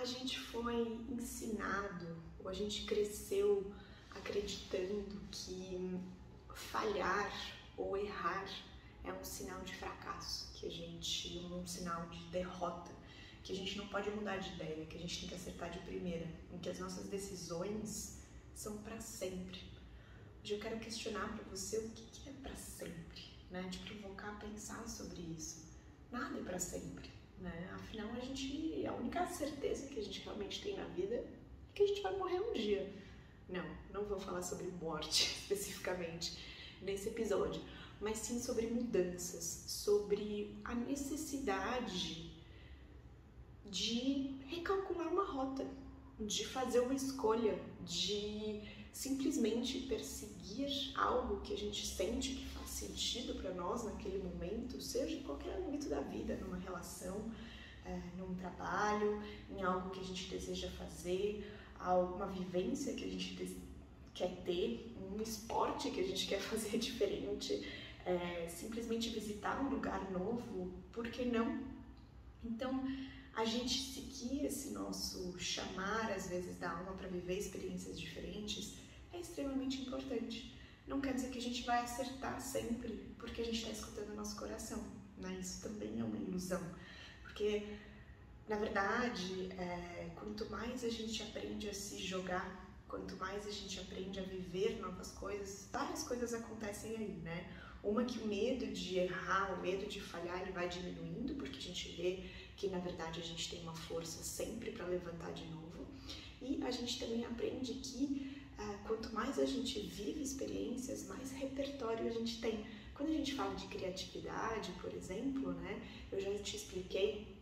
a gente foi ensinado, ou a gente cresceu acreditando que falhar ou errar é um sinal de fracasso, um sinal de derrota, que a gente não pode mudar de ideia, que a gente tem que acertar de primeira, em que as nossas decisões são para sempre. Hoje eu quero questionar para você o que é para sempre, né? Te provocar a pensar sobre isso. Nada é para sempre, né? Afinal, a única certeza que a gente realmente tem na vida é que a gente vai morrer um dia. Não vou falar sobre morte especificamente nesse episódio, mas sim sobre mudanças, sobre a necessidade de recalcular uma rota, de fazer uma escolha, de simplesmente perseguir algo que a gente sente que faz sentido para nós naquele momento, seja em qualquer âmbito da vida, numa relação, num trabalho, em algo que a gente deseja fazer, alguma vivência que a gente quer ter, um esporte que a gente quer fazer diferente, simplesmente visitar um lugar novo, por que não? Então, a gente seguir esse nosso chamar, às vezes, da alma para viver experiências diferentes é extremamente importante. Não quer dizer que a gente vai acertar sempre, porque a gente está escutando o nosso coração, né? Isso também é uma ilusão, porque, na verdade, quanto mais a gente aprende a se jogar, quanto mais a gente aprende a viver novas coisas, várias coisas acontecem aí, né? Uma que o medo de errar, o medo de falhar, ele vai diminuindo, porque a gente vê que, na verdade, a gente tem uma força sempre para levantar de novo. E a gente também aprende que quanto mais a gente vive experiências, mais repertório a gente tem. Quando a gente fala de criatividade, por exemplo, né, eu já te expliquei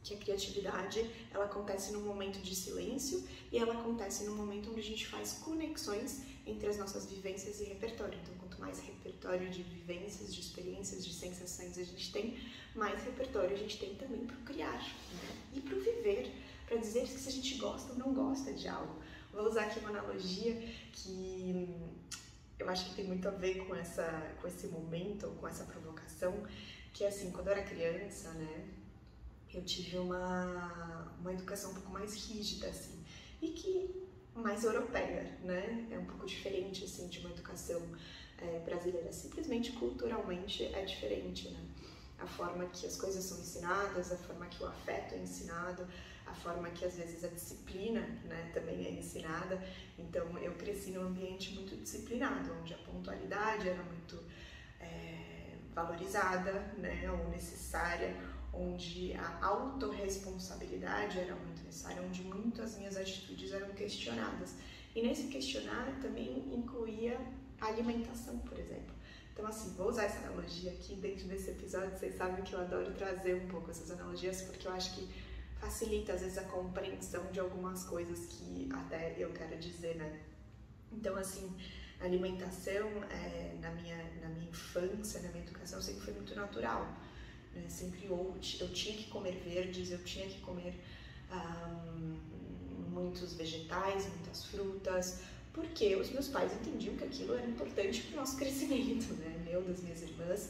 que a criatividade, ela acontece num momento de silêncio e ela acontece num momento onde a gente faz conexões entre as nossas vivências e repertório. Então, quanto mais repertório de vivências, de experiências, de sensações a gente tem, mais repertório a gente tem também para o criar, né? E para o viver, para dizer se a gente gosta ou não gosta de algo. Vou usar aqui uma analogia que eu acho que tem muito a ver com esse momento, com essa provocação, que é assim, quando eu era criança, né, eu tive uma educação um pouco mais rígida, assim, e que mais europeia, né? É um pouco diferente, assim, de uma educação brasileira. Simplesmente, culturalmente, é diferente, né? A forma que as coisas são ensinadas, a forma que o afeto é ensinado, a forma que, às vezes, a disciplina, né, também é ensinada. Então, eu cresci num ambiente muito disciplinado, onde a pontualidade era muito valorizada, né, ou necessária, onde a autorresponsabilidade era muito necessária, onde muitas minhas atitudes eram questionadas. E nesse questionar também incluía a alimentação, por exemplo. Então, assim, vou usar essa analogia aqui dentro desse episódio. Vocês sabem que eu adoro trazer um pouco essas analogias, porque eu acho que facilita, às vezes, a compreensão de algumas coisas que até eu quero dizer, né? Então, assim, a alimentação, na minha infância, na minha educação, sempre foi muito natural. Sempre eu tinha que comer verdes, eu tinha que comer muitos vegetais, muitas frutas, porque os meus pais entendiam que aquilo era importante para o nosso crescimento, né? Meu, das minhas irmãs,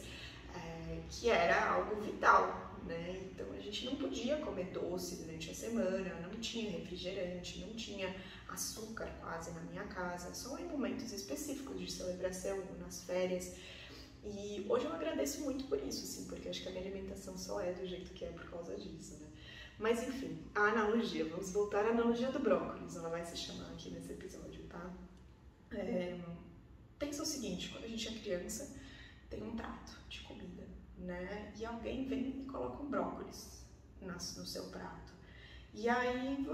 que era algo vital, né? Então a gente não podia comer doce durante a semana, não tinha refrigerante, não tinha açúcar quase na minha casa, só em momentos específicos de celebração, nas férias. E hoje eu agradeço muito por isso, sim, porque acho que a minha alimentação só é do jeito que é por causa disso, né? Mas enfim, a analogia, vamos voltar à analogia do brócolis, ela vai se chamar aqui nesse episódio, tá? Pensa o seguinte, quando a gente é criança, tem um prato de comida, né? E alguém vem e coloca um brócolis no seu prato. E aí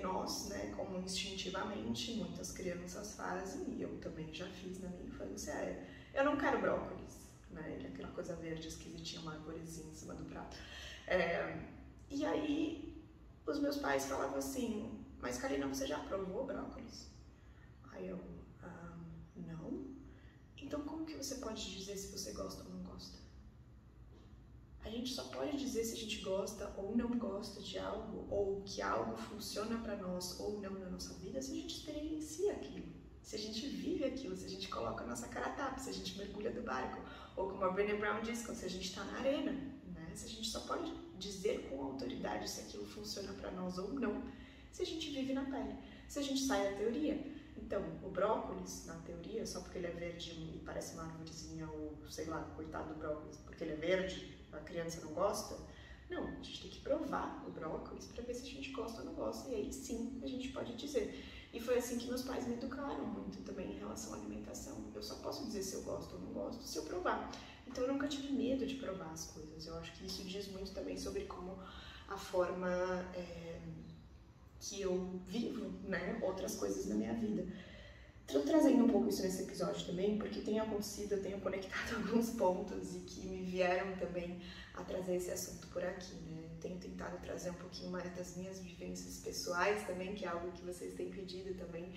nós, né, como instintivamente, muitas crianças fazem, e eu também já fiz na minha infância, eu não quero brócolis, né? Aquela coisa verde esquisitinha, uma arvorezinha em cima do prato. E aí os meus pais falavam assim, mas Karina, você já provou brócolis? Aí eu, não. Então como que você pode dizer se você gosta ou não gosta? A gente só pode dizer se a gente gosta ou não gosta de algo, ou que algo funciona para nós ou não na nossa vida, se a gente experiencia aquilo. Se a gente vive aquilo, se a gente coloca a nossa cara a tapa, se a gente mergulha do barco, ou como a Brené Brown diz, se a gente está na arena, né? Se a gente só pode dizer com autoridade se aquilo funciona para nós ou não, se a gente vive na pele, se a gente sai da teoria. Então, o brócolis, na teoria, só porque ele é verde e parece uma árvorezinha, ou sei lá, coitado do brócolis, porque ele é verde, a criança não gosta. Não, a gente tem que provar o brócolis para ver se a gente gosta ou não gosta, e aí sim a gente pode dizer. E foi assim que meus pais me educaram muito também em relação à alimentação. Eu só posso dizer se eu gosto ou não gosto se eu provar. Então eu nunca tive medo de provar as coisas. Eu acho que isso diz muito também sobre como a forma que eu vivo, né, outras coisas na minha vida. Estou trazendo um pouco isso nesse episódio também, porque tem acontecido, eu tenho conectado alguns pontos e que me vieram também a trazer esse assunto por aqui, né? Tenho tentado trazer um pouquinho mais das minhas vivências pessoais também, que é algo que vocês têm pedido também,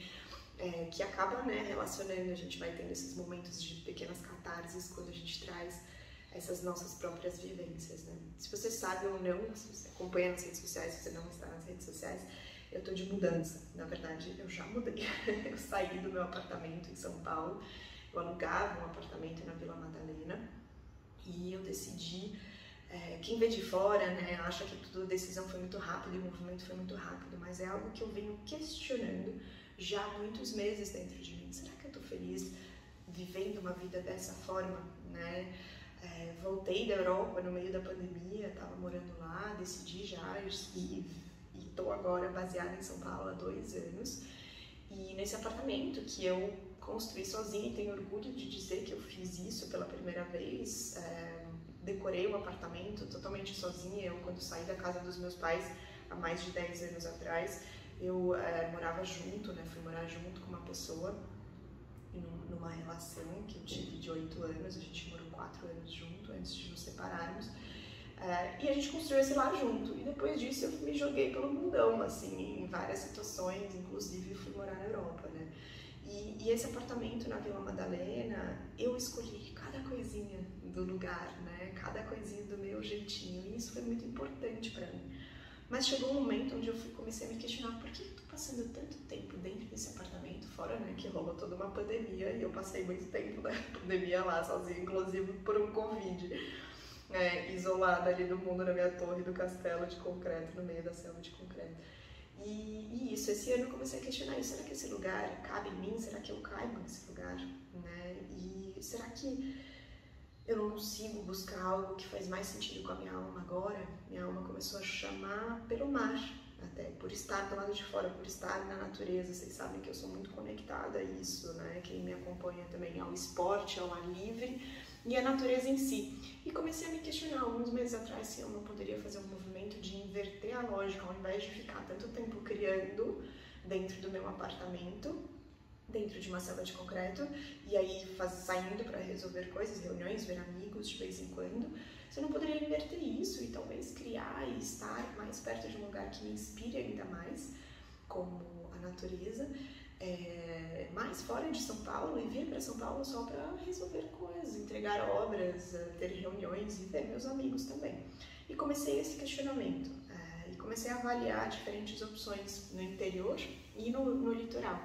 que acaba, né, relacionando, a gente vai tendo esses momentos de pequenas catarses quando a gente traz essas nossas próprias vivências, né? Se você sabe ou não, se você acompanha nas redes sociais, se você não está nas redes sociais, eu tô de mudança. Na verdade, eu já mudei. Eu saí do meu apartamento em São Paulo, eu alugava um apartamento na Vila Madalena e eu decidi, quem vê de fora, né, acha que tudo, a decisão foi muito rápida e o movimento foi muito rápido, mas é algo que eu venho questionando já há muitos meses dentro de mim. Será que eu tô feliz vivendo uma vida dessa forma, né? Voltei da Europa no meio da pandemia, estava morando lá, decidi já e estou agora baseada em São Paulo há 2 anos. E nesse apartamento que eu construí sozinha, e tenho orgulho de dizer que eu fiz isso pela primeira vez, decorei o apartamento totalmente sozinha. Eu, quando saí da casa dos meus pais há mais de 10 anos atrás, eu morava junto, né? Fui morar junto com uma pessoa numa relação que eu tive de 8 anos, a gente morou 4 anos junto antes de nos separarmos. E a gente construiu esse lar junto, e depois disso eu me joguei pelo mundão, assim, em várias situações, inclusive fui morar na Europa, né? E esse apartamento na Vila Madalena, eu escolhi cada coisinha do lugar, né? Cada coisinha do meu jeitinho, e isso foi muito importante para mim. Mas chegou um momento onde eu comecei a me questionar: por que eu tô passando tanto tempo dentro desse apartamento, fora, né, que rolou toda uma pandemia, e eu passei muito tempo da pandemia lá sozinha, inclusive por um Covid. Isolada ali do mundo, na minha torre do castelo de concreto, no meio da selva de concreto. E isso, esse ano eu comecei a questionar isso: será que esse lugar cabe em mim? Será que eu caibo nesse lugar? Né? E será que eu não consigo buscar algo que faz mais sentido com a minha alma agora? Minha alma começou a chamar pelo mar, até por estar do lado de fora, por estar na natureza. Vocês sabem que eu sou muito conectada a isso, né? Quem me acompanha também ao esporte, ao ar livre e à natureza em si. E comecei a me questionar alguns meses atrás se eu não poderia fazer um movimento de inverter a lógica, ao invés de ficar tanto tempo criando dentro do meu apartamento, dentro de uma selva de concreto, e aí saindo para resolver coisas, reuniões, ver amigos de vez em quando, se eu não poderia inverter isso e talvez criar e estar mais perto de um lugar que me inspire ainda mais, como a natureza, mais fora de São Paulo, e vir para São Paulo só para resolver coisas, entregar obras, ter reuniões e ver meus amigos também. E comecei esse questionamento, e comecei a avaliar diferentes opções no interior e no litoral.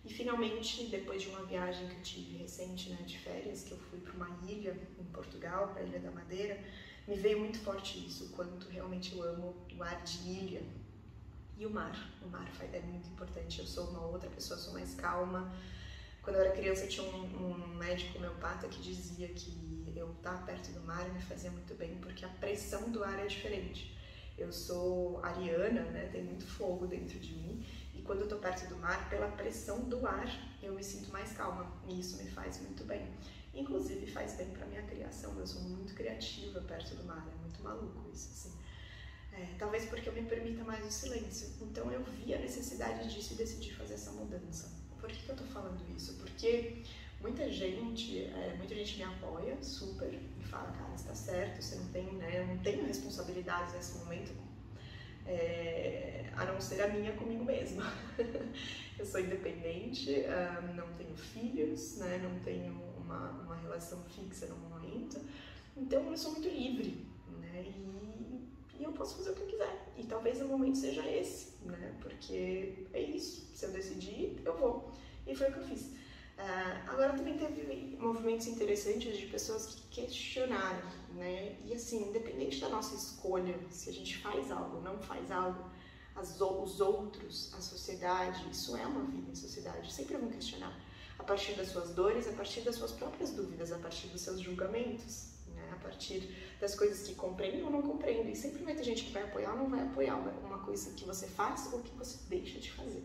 E finalmente, depois de uma viagem que eu tive recente, né, de férias, que eu fui para uma ilha em Portugal, para a Ilha da Madeira, me veio muito forte isso, o quanto realmente eu amo o ar de ilha. E o mar é muito importante. Eu sou uma outra pessoa, sou mais calma. Quando eu era criança, eu tinha um médico homeopata que dizia que eu estar perto do mar me fazia muito bem, porque a pressão do ar é diferente. Eu sou ariana, né, tem muito fogo dentro de mim, e quando eu estou perto do mar, pela pressão do ar, eu me sinto mais calma, e isso me faz muito bem. Inclusive faz bem para minha criação, eu sou muito criativa perto do mar, é muito maluco isso, assim. Talvez porque eu me permita mais o silêncio. Então eu vi a necessidade disso e decidi fazer essa mudança. Por que eu tô falando isso? Porque muita gente me apoia super e fala: cara, você tá certo, você não tem, né, eu não tenho responsabilidades nesse momento, a não ser a minha comigo mesma. Eu sou independente, não tenho filhos, né, não tenho uma relação fixa no momento, então eu sou muito livre, né, e eu posso fazer o que eu quiser, e talvez o momento seja esse, né, porque é isso, se eu decidir, eu vou, e foi o que eu fiz. Agora também teve movimentos interessantes de pessoas que questionaram, né? E assim, independente da nossa escolha, se a gente faz algo, não faz algo, os outros, a sociedade, isso é uma vida em sociedade, sempre vão questionar. A partir das suas dores, a partir das suas próprias dúvidas, a partir dos seus julgamentos, né? A partir das coisas que compreendem ou não compreendem. E sempre vai ter gente que vai apoiar ou não vai apoiar uma coisa que você faz ou que você deixa de fazer.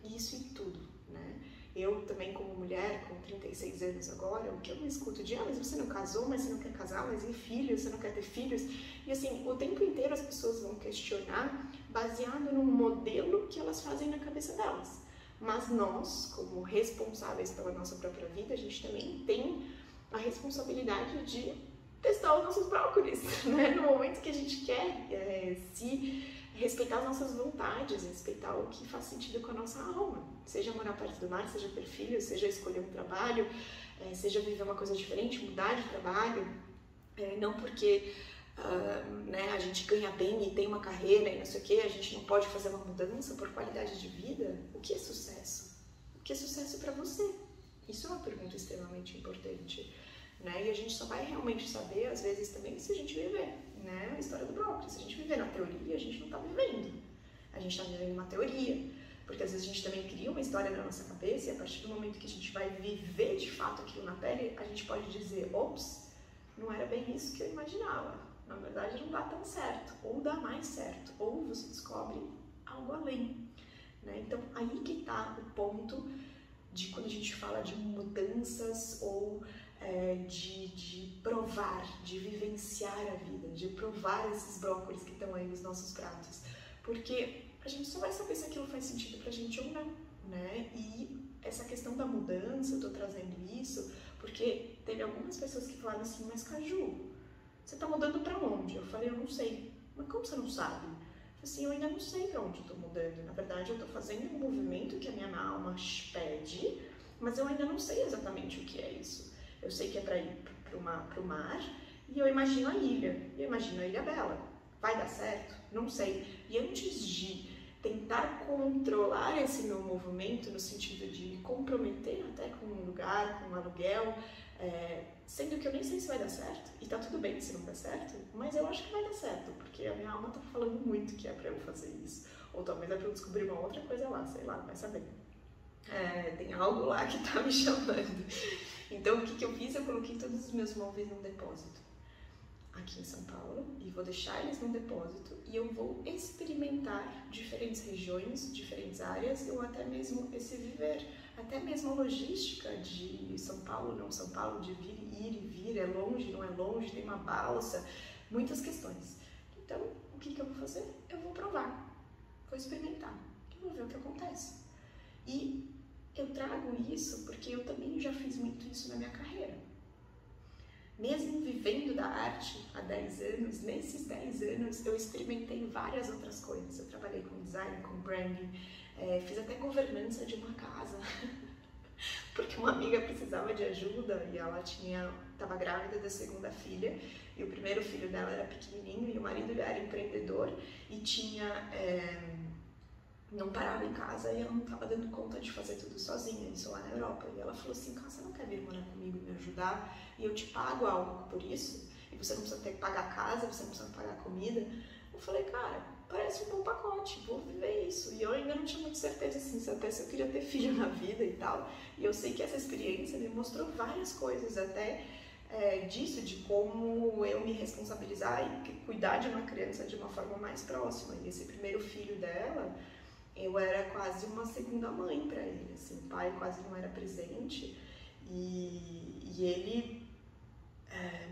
E isso em tudo, né? Eu também, como mulher, com 36 anos agora, o que eu me escuto de, mas você não casou, mas você não quer casar, mas e filhos, você não quer ter filhos? E assim, o tempo inteiro as pessoas vão questionar baseado num modelo que elas fazem na cabeça delas. Mas nós, como responsáveis pela nossa própria vida, a gente também tem a responsabilidade de testar os nossos brócolis, né? No momento que a gente quer respeitar as nossas vontades, respeitar o que faz sentido com a nossa alma. Seja morar perto do mar, seja ter filhos, seja escolher um trabalho, seja viver uma coisa diferente, mudar de trabalho. Não porque né, a gente ganha bem e tem uma carreira e não sei o que, a gente não pode fazer uma mudança por qualidade de vida. O que é sucesso? O que é sucesso para você? Isso é uma pergunta extremamente importante. Né? E a gente só vai realmente saber, às vezes, também se a gente viver, né? A história do brócolis. Se a gente viver na teoria, a gente não está vivendo. A gente está vivendo uma teoria. Porque às vezes a gente também cria uma história na nossa cabeça e a partir do momento que a gente vai viver de fato aquilo na pele, a gente pode dizer, ops, não era bem isso que eu imaginava. Na verdade, não dá tão certo. Ou dá mais certo. Ou você descobre algo além. Né? Então, aí que está o ponto de quando a gente fala de mudanças ou de provar, de vivenciar a vida, de provar esses brócolis que estão aí nos nossos pratos. Porque a gente só vai saber se aquilo faz sentido pra gente ou não, né? E essa questão da mudança, eu tô trazendo isso, porque teve algumas pessoas que falaram assim, mas Caju, você tá mudando pra onde? Eu falei, eu não sei. Mas como você não sabe? Eu falei assim, eu ainda não sei pra onde eu tô mudando. Na verdade, eu tô fazendo um movimento que a minha alma pede, mas eu ainda não sei exatamente o que é isso. Eu sei que é para ir pro mar e eu imagino a ilha. Eu imagino a Ilha Bela. Vai dar certo? Não sei. E antes de tentar controlar esse meu movimento, no sentido de me comprometer até com um lugar, com um aluguel, sendo que eu nem sei se vai dar certo, e tá tudo bem se não der certo, mas eu acho que vai dar certo, porque a minha alma tá falando muito que é para eu fazer isso. Ou talvez é para eu descobrir uma outra coisa lá, sei lá, vai saber. Tem algo lá que tá me chamando. Então, o que eu fiz? Eu coloquei todos os meus móveis num depósito aqui em São Paulo e vou deixar eles num depósito e eu vou experimentar diferentes regiões, diferentes áreas ou até mesmo esse viver, até mesmo a logística de São Paulo, não São Paulo, de ir e vir, é longe, não é longe, tem uma balsa, muitas questões. Então, o que eu vou fazer? Eu vou provar, vou experimentar, eu vou ver o que acontece. E eu trago isso porque eu também já fiz muito isso na minha carreira. Mesmo vivendo da arte há 10 anos, nesses 10 anos eu experimentei várias outras coisas. Eu trabalhei com design, com branding, fiz até governança de uma casa, porque uma amiga precisava de ajuda e ela estava grávida da segunda filha e o primeiro filho dela era pequenininho e o marido era empreendedor e não parava em casa e ela não estava dando conta de fazer tudo sozinha, isso lá na Europa. E ela falou assim, cara, você não quer vir morar comigo e me ajudar? E eu te pago algo por isso? E você não precisa ter que pagar a casa, você não precisa pagar a comida? Eu falei, cara, parece um bom pacote, vou viver isso. E eu ainda não tinha muita certeza, assim, até se eu queria ter filho na vida e tal. E eu sei que essa experiência me mostrou várias coisas, até disso, de como eu me responsabilizar e cuidar de uma criança de uma forma mais próxima. E esse primeiro filho dela, eu era quase uma segunda mãe para ele, assim, o pai quase não era presente e ele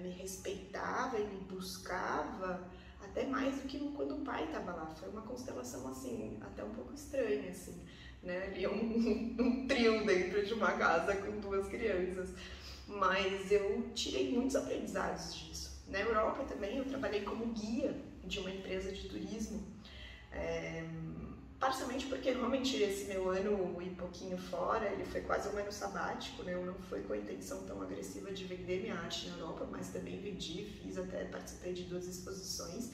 me respeitava e me buscava até mais do que quando o pai estava lá. Foi uma constelação, assim, até um pouco estranha, assim, né, ali um trio dentro de uma casa com 2 crianças, mas eu tirei muitos aprendizados disso. Na Europa também eu trabalhei como guia de uma empresa de turismo, parcialmente porque realmente esse meu ano e pouquinho fora, ele foi quase um ano sabático, né? Eu não fui com a intenção tão agressiva de vender minha arte na Europa, mas também vendi, participei de 2 exposições.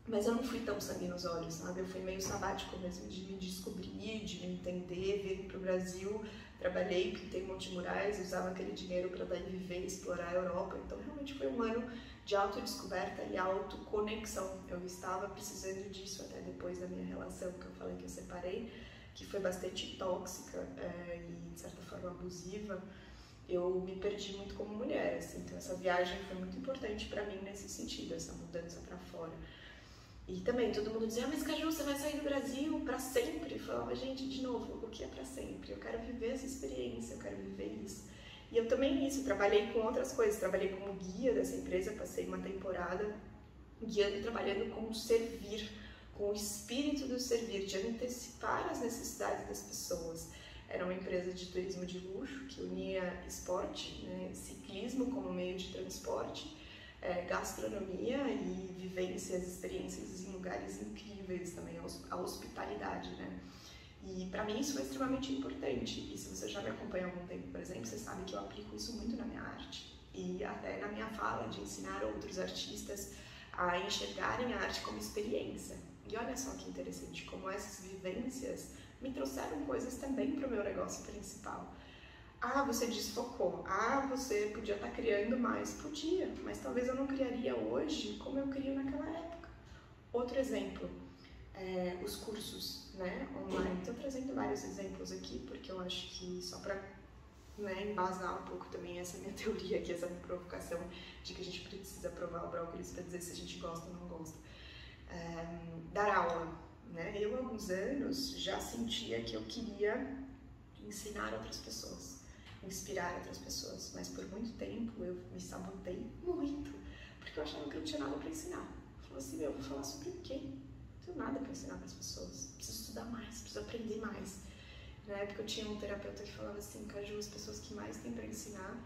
Mas eu não fui tão sangue nos olhos, sabe? Eu fui meio sabático mesmo, de me descobrir, de me entender, vir para o Brasil, trabalhei, pintei um monte de murais, usava aquele dinheiro para daí viver, explorar a Europa. Então realmente foi um ano de autodescoberta e autoconexão. Eu estava precisando disso até depois da minha relação, que eu falei que eu separei, que foi bastante tóxica e de certa forma abusiva. Eu me perdi muito como mulher, assim. Então essa viagem foi muito importante para mim nesse sentido, essa mudança para fora. E também todo mundo dizia, mas Caju, você vai sair do Brasil para sempre? Eu falava, gente, de novo, o que é para sempre? Eu quero viver essa experiência, eu quero viver isso. E eu também trabalhei com outras coisas, trabalhei como guia dessa empresa, passei uma temporada guiando e trabalhando com o servir, com o espírito do servir, de antecipar as necessidades das pessoas. Era uma empresa de turismo de luxo que unia esporte, né, ciclismo como meio de transporte, gastronomia e vivências, experiências em lugares incríveis também, a hospitalidade, né? E para mim isso foi extremamente importante. E se você já me acompanha há algum tempo, por exemplo, você sabe que eu aplico isso muito na minha arte e até na minha fala de ensinar outros artistas a enxergarem a arte como experiência. E olha só que interessante, como essas vivências me trouxeram coisas também para o meu negócio principal. Ah, você desfocou. Ah, você podia estar criando mais. Podia, mas talvez eu não criaria hoje como eu crio naquela época. Outro exemplo, os cursos, né, online. Estou trazendo vários exemplos aqui, porque eu acho que só para embasar um pouco também essa minha teoria aqui, essa minha provocação de que a gente precisa provar o brócolis para dizer se a gente gosta ou não gosta. Dar aula, né? Eu há alguns anos já sentia que eu queria ensinar outras pessoas, inspirar outras pessoas, mas por muito tempo eu me sabotei muito, porque eu achava que eu não tinha nada para ensinar. Eu falava assim, eu vou falar sobre o quê? Não tenho nada para ensinar para as pessoas, preciso estudar mais, preciso aprender mais. Na época eu tinha um terapeuta que falava assim, Caju, as pessoas que mais têm para ensinar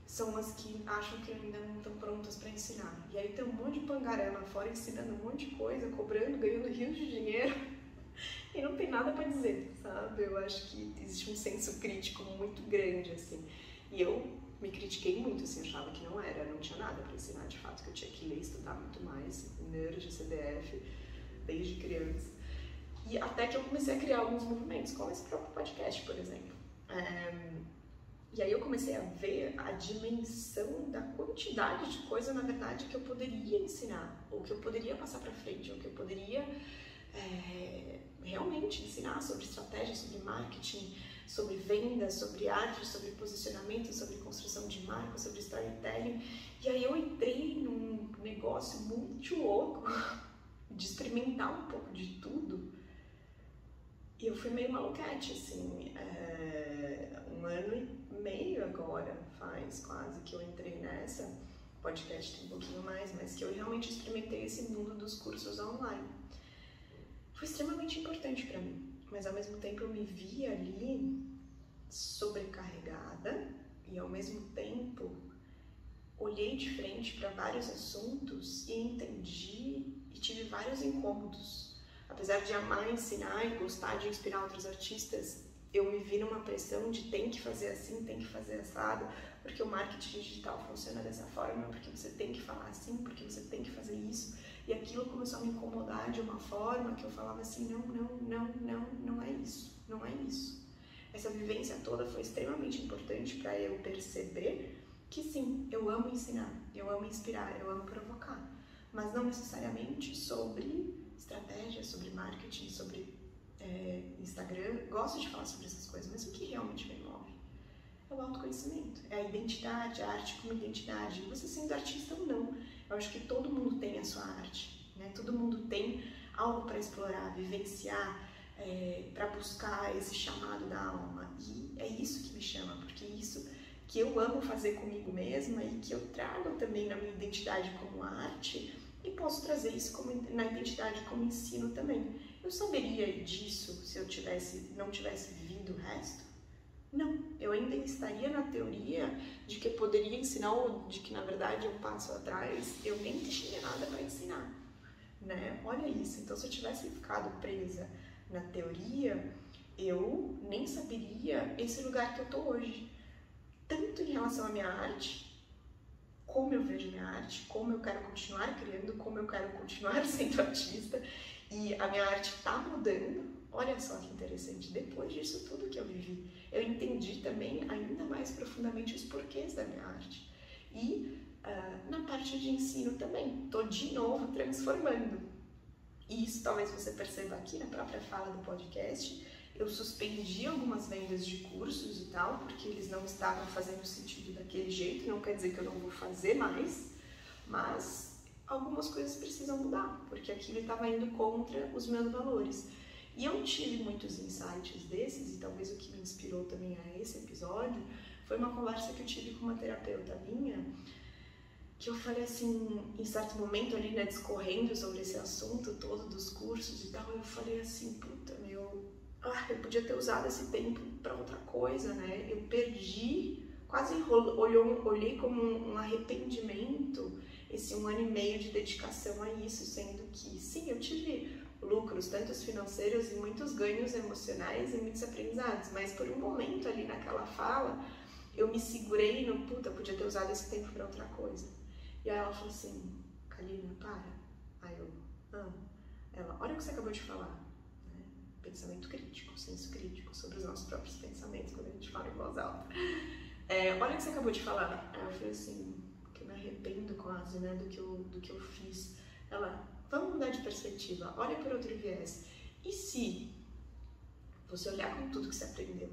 são as que acham que ainda não estão prontas para ensinar. E aí tem um monte de pangaré lá fora ensinando um monte de coisa, cobrando, ganhando rios de dinheiro e não tem nada para dizer, sabe? Eu acho que existe um senso crítico muito grande, assim. E eu me critiquei muito, assim, achava que não tinha nada para ensinar, de fato, que eu tinha que ler e estudar muito mais, nerd, CDF, desde criança. E até que eu comecei a criar alguns movimentos, como esse próprio podcast, por exemplo. E aí eu comecei a ver a dimensão da quantidade de coisa, na verdade, que eu poderia ensinar, ou que eu poderia passar para frente, ou que eu poderia realmente ensinar sobre estratégia, sobre marketing, sobre venda, sobre arte, sobre posicionamento, sobre construção de marca, sobre storytelling. E aí eu entrei num negócio muito louco de experimentar um pouco de tudo. E eu fui meio maluquete, assim, 1 ano e meio agora, faz quase que eu entrei nessa, o podcast tem um pouquinho mais, mas que eu realmente experimentei esse mundo dos cursos online. Foi extremamente importante para mim, mas ao mesmo tempo eu me vi ali sobrecarregada e ao mesmo tempo olhei de frente para vários assuntos e entendi e tive vários incômodos. Apesar de amar ensinar e gostar de inspirar outros artistas, eu me vi numa pressão de tem que fazer assim, tem que fazer assado, porque o marketing digital funciona dessa forma, porque você tem que falar assim, porque você tem que fazer isso. E aquilo começou a me incomodar de uma forma que eu falava assim, não é isso, não é isso. Essa vivência toda foi extremamente importante para eu perceber que sim, eu amo ensinar, eu amo inspirar, eu amo provocar, mas não necessariamente sobre estratégia, sobre marketing, sobre Instagram. Gosto de falar sobre essas coisas, mas o que realmente me move é o autoconhecimento, é a identidade, a arte como identidade. Você sendo artista ou não, eu acho que todo mundo tem a sua arte, né? Todo mundo tem algo para explorar, vivenciar, para buscar esse chamado da alma. E é isso que me chama, porque é isso que eu amo fazer comigo mesma e que eu trago também na minha identidade como arte. E posso trazer isso na identidade como ensino também. Eu saberia disso se eu não tivesse vivido o resto? Não, eu ainda estaria na teoria de que eu poderia ensinar ou de que na verdade um passo atrás eu nem tinha nada para ensinar, né? Olha isso, então se eu tivesse ficado presa na teoria, eu nem saberia esse lugar que eu tô hoje, tanto em relação à minha arte, como eu vejo minha arte, como eu quero continuar criando, como eu quero continuar sendo artista, e a minha arte está mudando. Olha só que interessante, depois disso tudo que eu vivi, eu entendi também ainda mais profundamente os porquês da minha arte. E na parte de ensino também, estou de novo transformando. E isso talvez você perceba aqui na própria fala do podcast. Eu suspendi algumas vendas de cursos e tal, porque eles não estavam fazendo sentido daquele jeito. Não quer dizer que eu não vou fazer mais, mas algumas coisas precisam mudar, porque aquilo estava indo contra os meus valores. E eu tive muitos insights desses, e talvez o que me inspirou também a esse episódio foi uma conversa que eu tive com uma terapeuta minha, que eu falei assim, em certo momento ali, né, discorrendo sobre esse assunto todo dos cursos e tal, eu falei assim, puta, eu podia ter usado esse tempo para outra coisa, né? Eu perdi, quase olhei como um arrependimento esse 1 ano e meio de dedicação a isso, sendo que, sim, eu tive lucros, tanto financeiros e muitos ganhos emocionais e muitos aprendizados, mas por um momento ali naquela fala, eu me segurei no, puta, podia ter usado esse tempo para outra coisa. E aí ela falou assim, Kalina, para. Aí eu, ela, olha o que você acabou de falar. Pensamento crítico, senso crítico sobre os nossos próprios pensamentos quando a gente fala em voz alta. Olha o que você acabou de falar. Aí eu falei assim, que eu me arrependo quase, né, do que eu fiz. Ela, vamos mudar de perspectiva, olha por outro viés. E se você olhar com tudo que você aprendeu?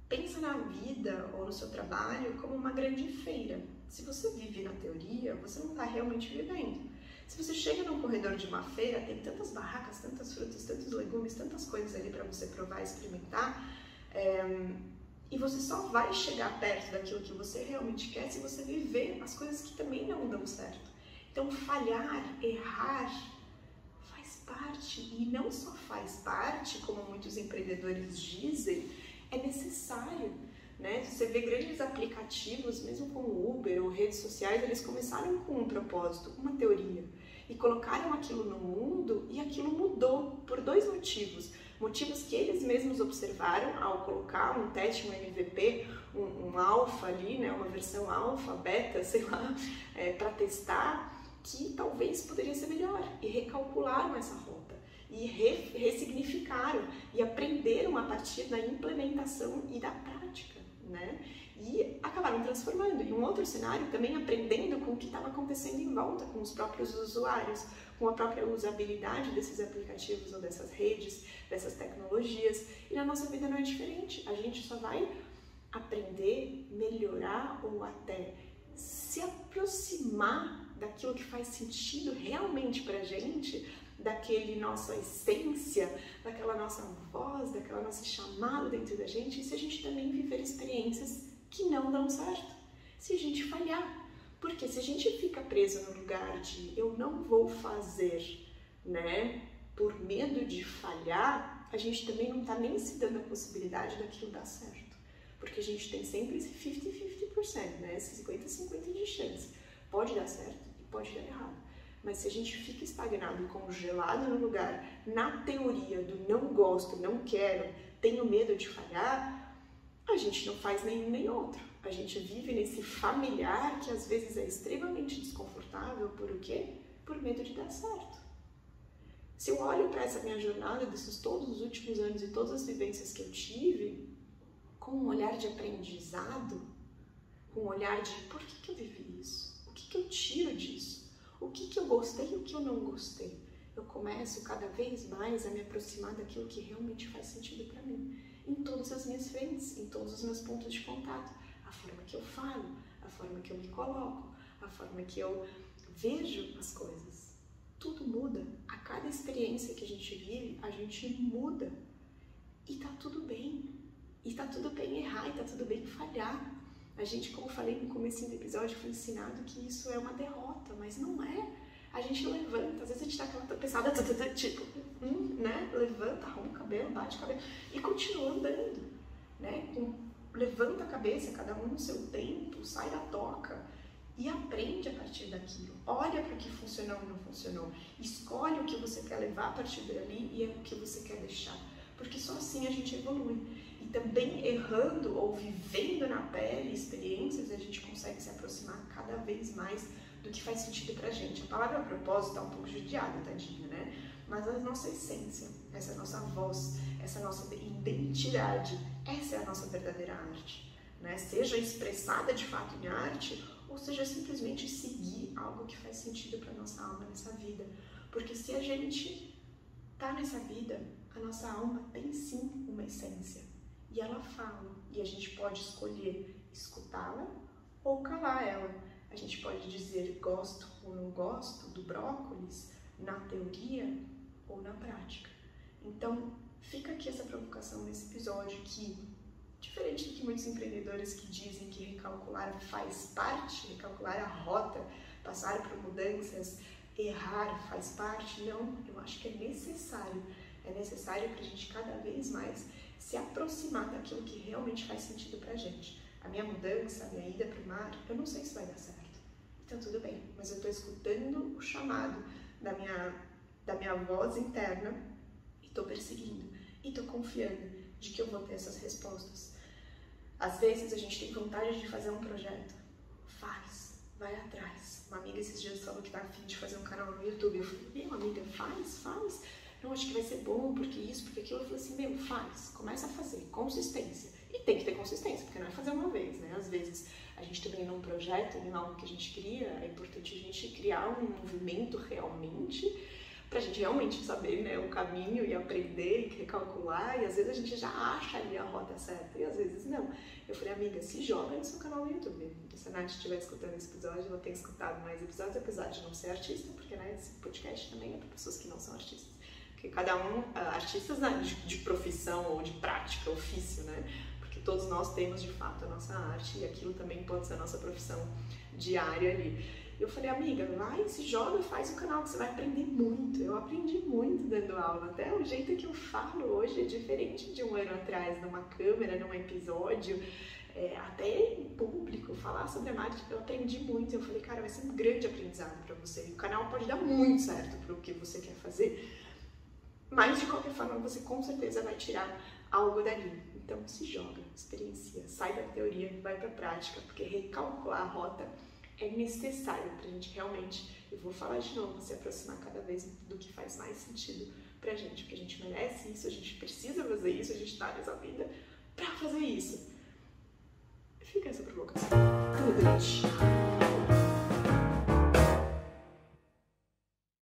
Pensa na vida ou no seu trabalho como uma grande feira. Se você vive na teoria, você não está realmente vivendo. Se você chega num corredor de uma feira, tem tantas barracas, tantas frutas, tantos legumes, tantas coisas ali para você provar e experimentar, e você só vai chegar perto daquilo que você realmente quer se você viver as coisas que também não dão certo. Então, falhar, errar, faz parte, e não só faz parte, como muitos empreendedores dizem, é necessário. Né? Você vê grandes aplicativos, mesmo com Uber ou redes sociais, eles começaram com um propósito, uma teoria, e colocaram aquilo no mundo e aquilo mudou por 2 motivos. Motivos que eles mesmos observaram ao colocar um teste, um MVP, um alfa ali, né? Uma versão alfa, beta, sei lá, para testar, que talvez poderia ser melhor, e recalcularam essa rota, e ressignificaram, e aprenderam a partir da implementação e da prática. Né? E acabaram transformando. E um outro cenário também aprendendo com o que estava acontecendo em volta, com os próprios usuários, com a própria usabilidade desses aplicativos ou dessas redes, dessas tecnologias. E na nossa vida não é diferente. A gente só vai aprender, melhorar ou até se aproximar daquilo que faz sentido realmente pra gente, daquele nossa essência, daquela nossa voz, daquela nossa chamada dentro da gente, e se a gente também viver experiências que não dão certo, se a gente falhar. Porque se a gente fica preso no lugar de eu não vou fazer, né, por medo de falhar, a gente também não está nem se dando a possibilidade daquilo dar certo. Porque a gente tem sempre esse 50-50%, né, esse 50-50% de chance. Pode dar certo e pode dar errado. Mas se a gente fica estagnado e congelado no lugar, na teoria do não gosto, não quero, tenho medo de falhar, a gente não faz nenhum nem outro. A gente vive nesse familiar que às vezes é extremamente desconfortável. Por o quê? Por medo de dar certo. Se eu olho para essa minha jornada desses todos os últimos anos e todas as vivências que eu tive, com um olhar de aprendizado, com um olhar de por que eu vivi isso? O que eu tiro disso? O que eu gostei e o que eu não gostei? Eu começo cada vez mais a me aproximar daquilo que realmente faz sentido para mim. Em todas as minhas frentes, em todos os meus pontos de contato. A forma que eu falo, a forma que eu me coloco, a forma que eu vejo as coisas. Tudo muda. A cada experiência que a gente vive, a gente muda. E tá tudo bem. E tá tudo bem errar, e tá tudo bem falhar. A gente, como eu falei no começo do episódio, foi ensinado que isso é uma derrota, mas não é. A gente levanta, às vezes a gente tá aquela tropeçada, tipo, né? Levanta, arruma o cabelo, bate o cabelo e continua andando, né? Levanta a cabeça, cada um no seu tempo, sai da toca e aprende a partir daquilo. Olha para o que funcionou e não funcionou. Escolhe o que você quer levar a partir dali e é o que você quer deixar. porque só assim a gente evolui. E também errando ou vivendo na pele experiências, a gente consegue se aproximar cada vez mais do que faz sentido pra gente. A palavra propósito tá um pouco judiada, tadinha, né? Mas a nossa essência, essa nossa voz, essa nossa identidade, essa é a nossa verdadeira arte, né? Seja expressada de fato em arte, ou seja simplesmente seguir algo que faz sentido para nossa alma nessa vida. Porque se a gente tá nessa vida, a nossa alma tem sim uma essência. E ela fala, e a gente pode escolher escutá-la ou calar ela. A gente pode dizer gosto ou não gosto do brócolis na teoria ou na prática. Então, fica aqui essa provocação nesse episódio que, diferente do que muitos empreendedores que dizem que recalcular faz parte, recalcular a rota, passar por mudanças, errar faz parte, não, eu acho que é necessário para a gente cada vez mais se aproximar daquilo que realmente faz sentido pra gente. A minha mudança, a minha ida pro mar, eu não sei se vai dar certo. Então tudo bem, mas eu tô escutando o chamado da minha voz interna e tô perseguindo. E tô confiando de que eu vou ter essas respostas. Às vezes a gente tem vontade de fazer um projeto. Faz, vai atrás. Uma amiga esses dias falou que tá a fim de fazer um canal no YouTube. Eu falei, meu amiga, faz. Não, acho que vai ser bom, porque isso, porque aquilo. Eu falei assim, meu, faz. Começa a fazer. Consistência. E tem que ter consistência, porque não é fazer uma vez, né? Às vezes a gente também num projeto, em algo que a gente cria, é importante a gente criar um movimento realmente, pra gente realmente saber, né, o caminho e aprender e recalcular, e às vezes a gente já acha ali a rota certa, e às vezes não. Eu falei, amiga, se joga no seu canal no YouTube. Se a Nath estiver escutando esse episódio, ela tem escutado mais episódios, apesar de não ser artista, porque, né, esse podcast também é para pessoas que não são artistas. Porque cada um, artistas, né, de profissão ou de prática, ofício, né, porque todos nós temos de fato a nossa arte e aquilo também pode ser a nossa profissão diária ali. Eu falei, amiga, vai, se joga, faz o canal que você vai aprender muito. Eu aprendi muito dando aula, até o jeito que eu falo hoje é diferente de um ano atrás, numa câmera, num episódio, até em público, falar sobre a marketing, eu aprendi muito. Eu falei, cara, vai ser um grande aprendizado para você. O canal pode dar muito certo para o que você quer fazer, mas de qualquer forma você com certeza vai tirar algo dali. Então se joga, experiencia, sai da teoria e vai para a prática, porque recalcular a rota é necessário para a gente realmente, eu vou falar de novo, se aproximar cada vez do que faz mais sentido pra gente, porque a gente merece isso, a gente precisa fazer isso, a gente tá nessa vida pra fazer isso. Fica essa provocação. Tudo, gente.